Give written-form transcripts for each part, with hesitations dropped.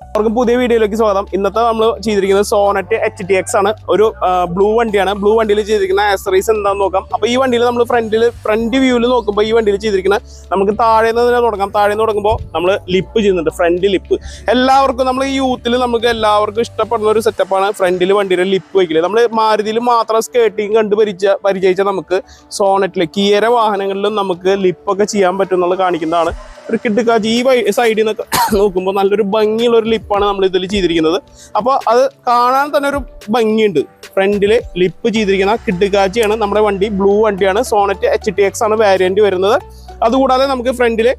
എല്ലാവർക്കും പുതിയ വീഡിയോയിലേക്ക് സ്വാഗതം. ഇന്നത്തെ നമ്മൾ ചെയ്തിരിക്കുന്നത് സോണറ്റ് HTX ആണ്. ഒരു ബ്ലൂ വണ്ടിയാണ്. ബ്ലൂ വണ്ടിയിൽ ചെയ്തിരിക്കുന്ന ആക്സറീസ് എന്താണെന്ന് നോക്കാം. അപ്പോൾ ഈ വണ്ടിയിൽ നമ്മൾ ഫ്രണ്ട് വ്യൂവിൽ നോക്കുമ്പോൾ ഈ വണ്ടിയിൽ ചെയ്തിരിക്കുന്ന നമുക്ക് താഴെ നിന്ന് തുടങ്ങാം. താഴെ നിന്ന് തുടങ്ങുമ്പോൾ നമ്മൾ ലിപ്പ് ചെയ്യുന്നുണ്ട്, ഫ്രണ്ട് ലിപ്പ്. എല്ലാവർക്കും നമ്മൾ ഈ യൂത്തിൽ നമുക്ക് എല്ലാവർക്കും ഇഷ്ടപ്പെടുന്ന ഒരു സെറ്റപ്പാണ് ഫ്രണ്ടിൽ വണ്ടിയുടെ ലിപ്പ് വയ്ക്കല്. നമ്മൾ മാരുതിയിൽ മാത്രം സ്കേട്ടിങ് കണ്ട് പരിചയിച്ച നമുക്ക് സോണറ്റിലെ കിയര വാഹനങ്ങളിലും നമുക്ക് ലിപ്പൊക്കെ ചെയ്യാൻ പറ്റുമെന്നുള്ളത് കാണിക്കുന്നതാണ്. ഒരു കിഡ്കാജി ഈ സൈഡിൽ നിന്നൊക്കെ നോക്കുമ്പോൾ നല്ലൊരു ഭംഗിയുള്ള ഒരു ലിപ്പാണ് നമ്മൾ ഇതിൽ ചെയ്തിരിക്കുന്നത്. അപ്പോൾ അത് കാണാൻ തന്നെ ഒരു ഭംഗിയുണ്ട്. ഫ്രണ്ടിൽ ലിപ്പ് ചെയ്തിരിക്കുന്ന കിഡ്കാജിയാണ് നമ്മുടെ വണ്ടി. ബ്ലൂ വണ്ടിയാണ്. സോണറ്റ് HTX ആണ് വേരിയന്റ് വരുന്നത്. അതുകൂടാതെ നമുക്ക് ഫ്രണ്ടിൽ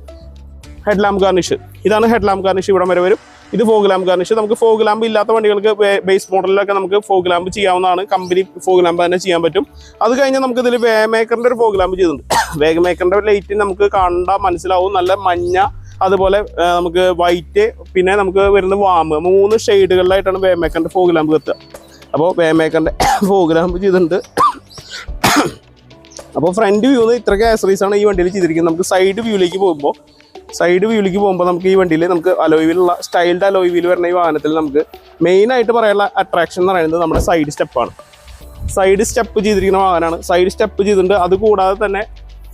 ഹെഡ് ലാമ്പ് ഗാർണിഷ്, ഇതാണ് ഹെഡ് ലാമ്പ് ഗാർണിഷ് ഇവിടെ വരെ വരും. ഇത് ഫോഗ് ലാമ്പ് ഗാർണിഷ്. നമുക്ക് ഫോഗ് ലാമ്പ് ഇല്ലാത്ത വണ്ടികൾക്ക് ബേസ് മോഡലിലൊക്കെ നമുക്ക് ഫോഗ് ലാമ്പ് ചെയ്യാവുന്നതാണ്. കമ്പനി ഫോഗ് ലാമ്പ് തന്നെ ചെയ്യാൻ പറ്റും. അത് കഴിഞ്ഞാൽ നമുക്ക് ഇതിൽ വേഗമേക്കറിന്റെ ഒരു ഫോഗ് ലാമ്പ് ചെയ്തിട്ടുണ്ട്. വേഗമേക്കറിന്റെ ലൈറ്റ് നമുക്ക് കണ്ടാൽ മനസ്സിലാവും. നല്ല മഞ്ഞ, അതുപോലെ നമുക്ക് വൈറ്റ്, പിന്നെ നമുക്ക് വരുന്ന വാമ്, 3 ഷെയ്ഡുകളിലായിട്ടാണ് വേഗമേക്കറിന്റെ ഫോഗ് ലാമ്പ് കത്തുക. അപ്പോൾ വേഗമേക്കറിന്റെ ഫോഗ് ലാമ്പ് ചെയ്തിട്ടുണ്ട്. അപ്പോൾ ഫ്രണ്ട് വ്യൂന്ന് ഇത്രയ്ക്ക് ആക്സറീസ് ആണ് ഈ വണ്ടിയിൽ ചെയ്തിരിക്കുന്നത്. നമുക്ക് സൈഡ് വ്യൂയിലേക്ക് പോകുമ്പോൾ നമുക്ക് ഈ വണ്ടിയിൽ നമുക്ക് അലോയ് വീലുള്ള സ്റ്റൈൽഡ് അലോയ് വീൽ വരുന്ന ഈ വാഹനത്തിൽ നമുക്ക് മെയിനായിട്ട് പറയാനുള്ള അട്രാക്ഷൻ എന്ന് പറയുന്നത് നമ്മുടെ സൈഡ് സ്റ്റെപ്പാണ്. സൈഡ് സ്റ്റെപ്പ് ചെയ്തിരിക്കുന്ന വാഹനമാണ്. സൈഡ് സ്റ്റെപ്പ് ചെയ്തിട്ടുണ്ട്. അതുകൂടാതെ തന്നെ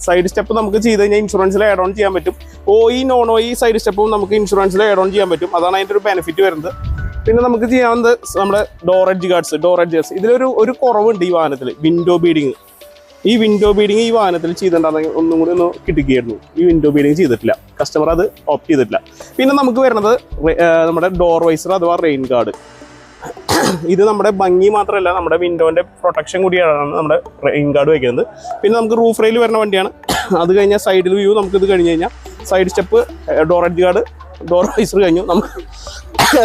സൈഡ് സ്റ്റെപ്പ് നമുക്ക് ചെയ്ത് കഴിഞ്ഞാൽ ഇൻഷുറൻസിൽ ആഡ് ഓൺ ചെയ്യാൻ പറ്റും. OE നോൺ OE സൈഡ് സ്റ്റെപ്പും നമുക്ക് ഇൻഷുറൻസിൽ ആഡ് ഓൺ ചെയ്യാൻ പറ്റും. അതാണ് അതിൻ്റെ ഒരു ബെനിഫിറ്റ് വരുന്നത്. പിന്നെ നമുക്ക് ചെയ്യാവുന്നത് നമ്മുടെ ഡോർ എഡ്ജേഴ്സ്. ഇതിലൊരു കുറവുണ്ട് ഈ വാഹനത്തിൽ. Window beading. ഈ വിൻഡോ ബീഡിങ് ഈ വാഹനത്തിൽ ചെയ്തിട്ടുണ്ടെങ്കിൽ ഒന്നും കൂടി ഒന്ന് കിട്ടുകയായിരുന്നു. ഈ വിൻഡോ ബീഡിങ് ചെയ്തിട്ടില്ല, കസ്റ്റമർ അത് ഓപ്റ്റ് ചെയ്തിട്ടില്ല. പിന്നെ നമുക്ക് വരുന്നത് നമ്മുടെ ഡോർ വൈസർ അഥവാ റെയിൻ ഗാർഡ്. ഇത് നമ്മുടെ ഭംഗി മാത്രമല്ല, നമ്മുടെ വിൻഡോന്റെ പ്രൊട്ടക്ഷൻ കൂടിയാണ് നമ്മുടെ റെയിൻ ഗാർഡ് വയ്ക്കുന്നത്. പിന്നെ നമുക്ക് റൂഫ് റെയിൽ വരുന്ന വണ്ടിയാണ്. അത് കഴിഞ്ഞാൽ സൈഡിൽ വ്യൂ നമുക്ക് ഇത് കഴിഞ്ഞ് കഴിഞ്ഞാൽ side step, door edge guard, door visor കഴിഞ്ഞു. നമുക്ക്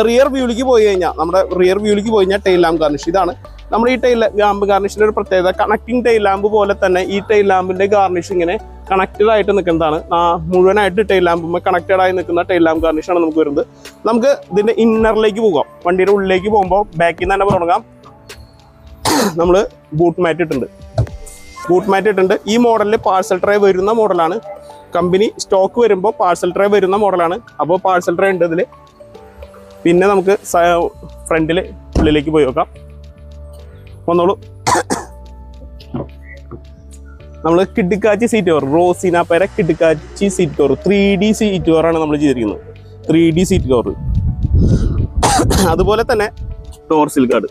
റിയർ വ്യൂവിലേക്ക് പോയി കഴിഞ്ഞാൽ ടെയിൽ ലാമ്പ് ഗാർണിഷ്. ഇതാണ് നമ്മുടെ ഈ ടെയിൽ ലാമ്പ് ഗാർണിഷിന്റെ ഒരു പ്രത്യേകത. കണക്റ്റിംഗ് ടെയിൽ ലാമ്പ് പോലെ തന്നെ ഈ ടെയിൽ ലാമ്പിന്റെ ഗാർണിഷ് ഇങ്ങനെ കണക്റ്റഡ് ആയിട്ട് നിൽക്കുന്നതാണ്. മുഴുവനായിട്ട് ടെയിൽ ലാമ്പുമ്പോൾ കണക്റ്റഡ് ആയി നിൽക്കുന്ന ടെയിൽ ലാമ്പ് ഗാർണിഷാണ് നമുക്ക് വരുന്നത്. നമുക്ക് ഇതിന്റെ ഇന്നറിലേക്ക് പോകാം. വണ്ടിയുടെ ഉള്ളിലേക്ക് പോകുമ്പോൾ ബാക്കിൽ നിന്ന് തന്നെ തുടങ്ങാം. നമ്മൾ ബൂട്ട് മാറ്റ് ഇട്ടുണ്ട്. ഈ മോഡലിൽ പാർസൽ ട്രേ വരുന്ന മോഡലാണ്. കമ്പനി സ്റ്റോക്ക് വരുമ്പോൾ പാർസൽ ട്രേ വരുന്ന മോഡലാണ്. അപ്പോൾ പാർസൽ ട്രേ ഉണ്ട് ഇതിൽ. പിന്നെ നമുക്ക് ഫ്രണ്ടിൽ ഉള്ളിലേക്ക് പോയി നോക്കാം. വന്നോളൂ. നമ്മൾ കിഡ്കാച്ചി സീറ്റ് കവർ, റോസിനാപ്പേര കിഡ്കാച്ചി സീറ്റ് കവർ 3D സീറ്റ് കവറാണ് നമ്മൾ ചെയ്തിരിക്കുന്നത്. 3D seat cover. അതുപോലെ തന്നെ ഡോർസിൽ ഗാർഡ്,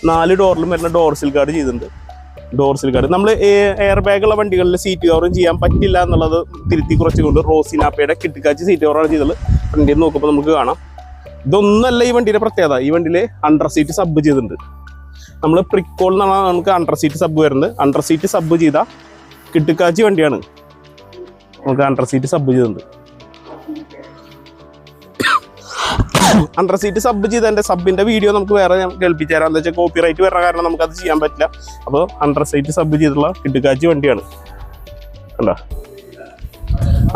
4 ഡോറിലും വരുന്ന ഡോർസിൽ ഗാർഡ് ചെയ്തിട്ടുണ്ട്. ഡോർസിൽ ഗാർഡ് നമ്മൾ എയർ ബാഗുള്ള വണ്ടികളിൽ സീറ്റ് കവറും ചെയ്യാൻ പറ്റില്ല എന്നുള്ളത് തിരുത്തി കുറച്ചുകൊണ്ട് റോസിനാപ്പയുടെ കിഡ്കാച്ചി സീറ്റ് കവറാണ് ചെയ്തത്. ഫ്രണ്ടിൽ നോക്കുമ്പോൾ നമുക്ക് കാണാം. ഇതൊന്നല്ല ഈ വണ്ടിയുടെ പ്രത്യേകത. ഈ വണ്ടിയിൽ അണ്ടർ സീറ്റ് സബ് ചെയ്തിട്ടുണ്ട്. നമ്മൾ പ്രിക്കോൾ എന്നാണ് നമുക്ക് അണ്ടർ സീറ്റ് സബ് വരുന്നത്. അണ്ടർ സീറ്റ് സബ് ചെയ്ത കിഡ്കാച്ചി വണ്ടിയാണ്. നമുക്ക് അണ്ടർ സീറ്റ് സബ് ചെയ്തിട്ടുണ്ട്. അണ്ടർ സീറ്റ് സബ് ചെയ്തതിൻ്റെ സബിൻ്റെ വീഡിയോ നമുക്ക് വേറെ കേൾപ്പിച്ചു തരാം. എന്താ വെച്ചാൽ കോപ്പിറൈറ്റ് വരുന്ന കാരണം നമുക്കത് ചെയ്യാൻ പറ്റില്ല. അപ്പോൾ അണ്ടർ സീറ്റ് സബ് ചെയ്തിട്ടുള്ള കിഡ്കാച്ചി വണ്ടിയാണ്. കണ്ടോ,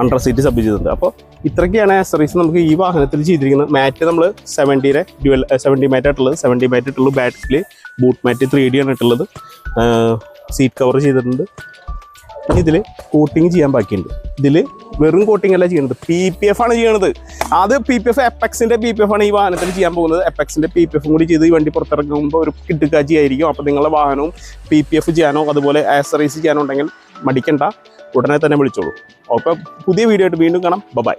അണ്ടർ സീറ്റ് സബ് ചെയ്തിട്ടുണ്ട്. അപ്പോൾ ഇത്രയ്ക്കാണ് ആക്സറീസ് നമുക്ക് ഈ വാഹനത്തിൽ ചെയ്തിരിക്കുന്നത്. മാറ്റ് നമ്മൾ 70 മാറ്റ് ആയിട്ടുള്ളത്. 70 മാറ്റ് ഇട്ടുള്ളൂ. ബാക്കിൽ ബൂട്ട് മാറ്റ് 3D ആണ് ഇട്ടുള്ളത്. സീറ്റ് കവർ ചെയ്തിട്ടുണ്ട്. ഇതിൽ കോട്ടിങ് ചെയ്യാൻ ബാക്കിയുണ്ട്. ഇതിൽ വെറും കോട്ടിങ് അല്ല ചെയ്യുന്നത്, PPF ആണ് ചെയ്യണത്. അത് PPF എപ്പെക്സിൻ്റെ PPF ആണ് ഈ വാഹനത്തിൽ ചെയ്യാൻ പോകുന്നത്. എപ്പെക്സിൻ്റെ PPF കൂടി ചെയ്ത് ഈ വണ്ടി പുറത്തിറങ്ങുമ്പോൾ ഒരു കിഡ്കാച്ചി ആയിരിക്കും. അപ്പോൾ നിങ്ങളുടെ വാഹനവും PPF ചെയ്യാനോ അതുപോലെ ആക്സറീസ് ചെയ്യാനോ ഉണ്ടെങ്കിൽ മടിക്കണ്ട, ഉടനെ തന്നെ വിളിച്ചോളൂ. അപ്പോൾ പുതിയ വീഡിയോ ആയിട്ട് വീണ്ടും കാണാം. ബൈ.